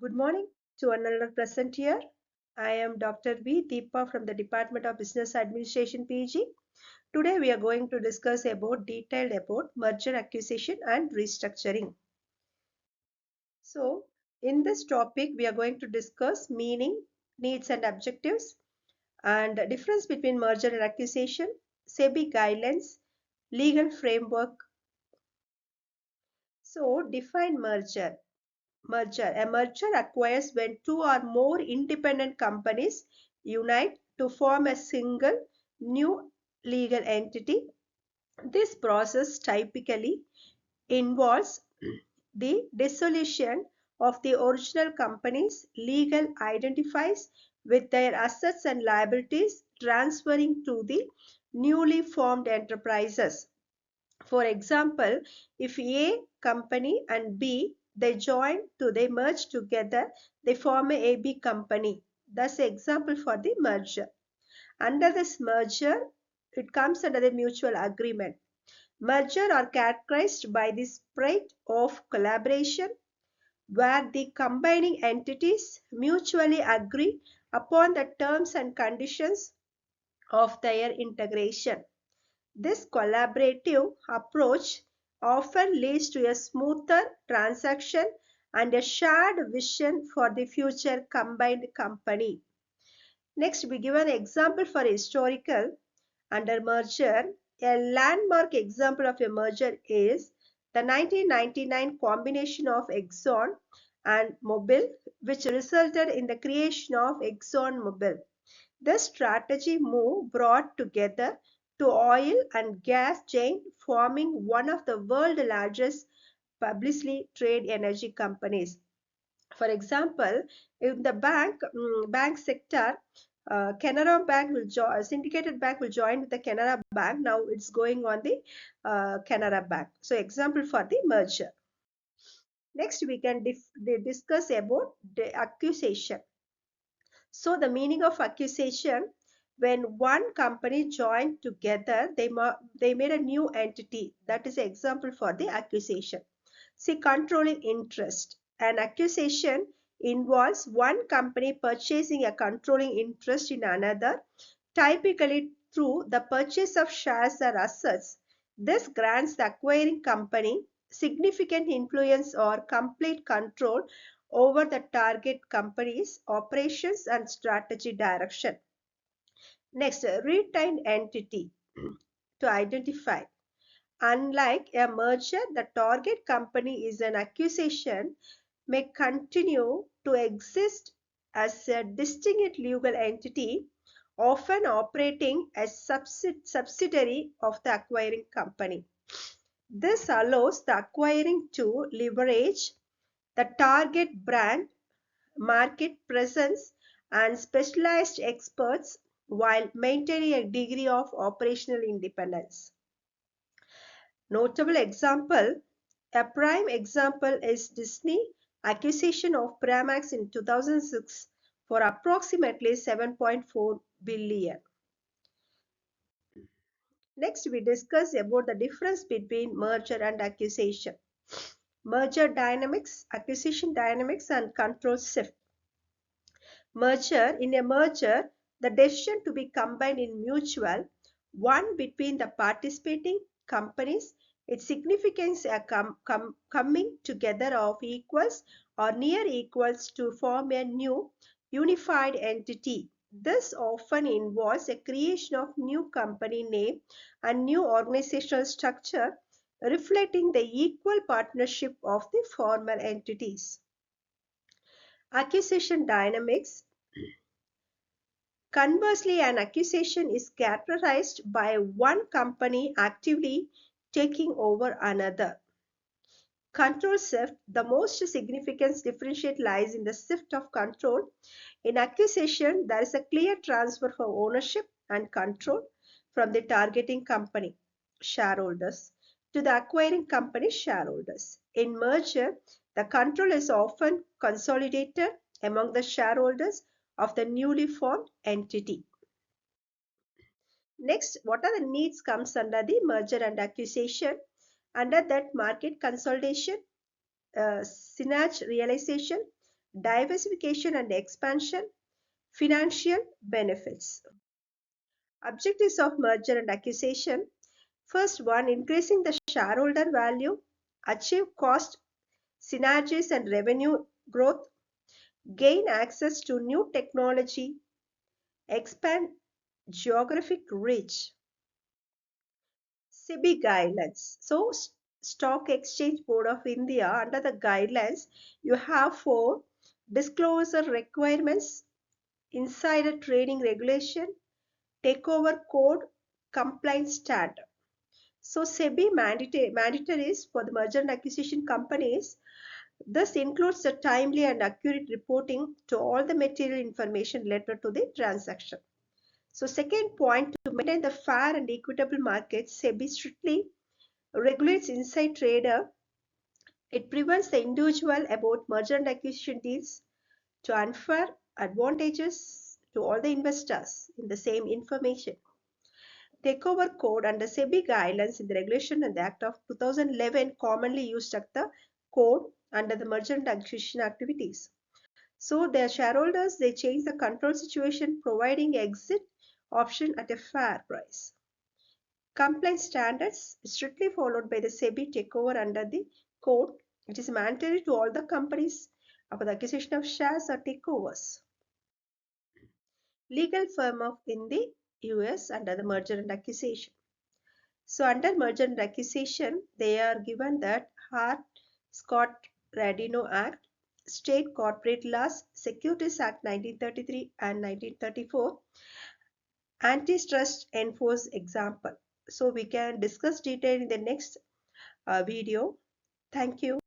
Good morning to another present here. I am Dr.V.Deepha from the Department of Business Administration PG. Today we are going to discuss detailed about merger acquisition and restructuring. So in this topic we are going to discuss meaning, needs and objectives and the difference between merger and acquisition, SEBI guidelines, legal framework. So define merger. A merger acquires when two or more independent companies unite to form a single new legal entity. This process typically involves the dissolution of the original company's legal identities with their assets and liabilities transferring to the newly formed enterprises. For example, if A company and B they merge together, they form a AB company. That's the example for the merger. Under this merger, it comes under the mutual agreement. Merger are characterized by the spirit of collaboration where the combining entities mutually agree upon the terms and conditions of their integration. This collaborative approach often leads to a smoother transaction and a shared vision for the future combined company. Next, we give an example for historical under merger. A landmark example of a merger is the 1999 combination of Exxon and Mobil, which resulted in the creation of ExxonMobil. This strategy move brought together to oil and gas chain, forming one of the world's largest publicly traded energy companies. For example, in the bank sector, Canara Bank will join, syndicated bank will join with the Canara Bank. Now it's going on the Canara Bank. So example for the merger. Next, we can discuss about the accusation. So the meaning of accusation, when one company joined together, they made a new entity. That is an example for the accusation. See, controlling interest. An accusation involves one company purchasing a controlling interest in another, typically through the purchase of shares or assets. This grants the acquiring company significant influence or complete control over the target company's operations and strategy direction. Next, retained entity to identify. Unlike a merger, the target company is an acquisition may continue to exist as a distinct legal entity, often operating as subsidiary of the acquiring company. This allows the acquiring to leverage the target brand, market presence, and specialized experts while maintaining a degree of operational independence. Notable example, a prime example is Disney acquisition of Pramax in 2006 for approximately $7.4 billion. Next, we discuss about the difference between merger and acquisition. Merger dynamics, acquisition dynamics, and control shift. In a merger, the decision to be combined in mutual, one between the participating companies. Its significance are coming together of equals or near equals to form a new unified entity. This often involves a creation of new company name and new organizational structure reflecting the equal partnership of the former entities. Acquisition dynamics. Conversely, an acquisition is characterized by one company actively taking over another. Control shift, the most significant differentiate lies in the shift of control. In acquisition, there is a clear transfer of ownership and control from the targeting company shareholders to the acquiring company shareholders. In merger, the control is often consolidated among the shareholders of the newly formed entity. Next, what are the needs comes under the merger and acquisition? Under that, market consolidation, synergy realization, diversification and expansion, financial benefits. Objectives of merger and acquisition. First one, increasing the shareholder value, achieve cost synergies and revenue growth, gain access to new technology, expand geographic reach. SEBI guidelines. So, Stock Exchange Board of India, under the guidelines, you have four: disclosure requirements, insider trading regulation, takeover code, compliance standard. So, SEBI mandatories for the merger and acquisition companies. This includes the timely and accurate reporting to all the material information related to the transaction. So, second point, to maintain the fair and equitable market, SEBI strictly regulates inside trader. It prevents the individual about merger and acquisition deals to unfair advantages to all the investors in the same information. Takeover code under SEBI guidelines in the regulation and the Act of 2011 commonly used as the code under the merger and acquisition activities. So their shareholders, they change the control situation, providing exit option at a fair price. Compliance standards strictly followed by the SEBI takeover under the code. It is mandatory to all the companies for the acquisition of shares or takeovers. Legal firm of in the US under the merger and acquisition. So under merger and acquisition, they are given that Hart-Scott-Rodino Act, State Corporate Laws, Securities Act 1933 and 1934, antitrust enforce example. So we can discuss detail in the next video. Thank you.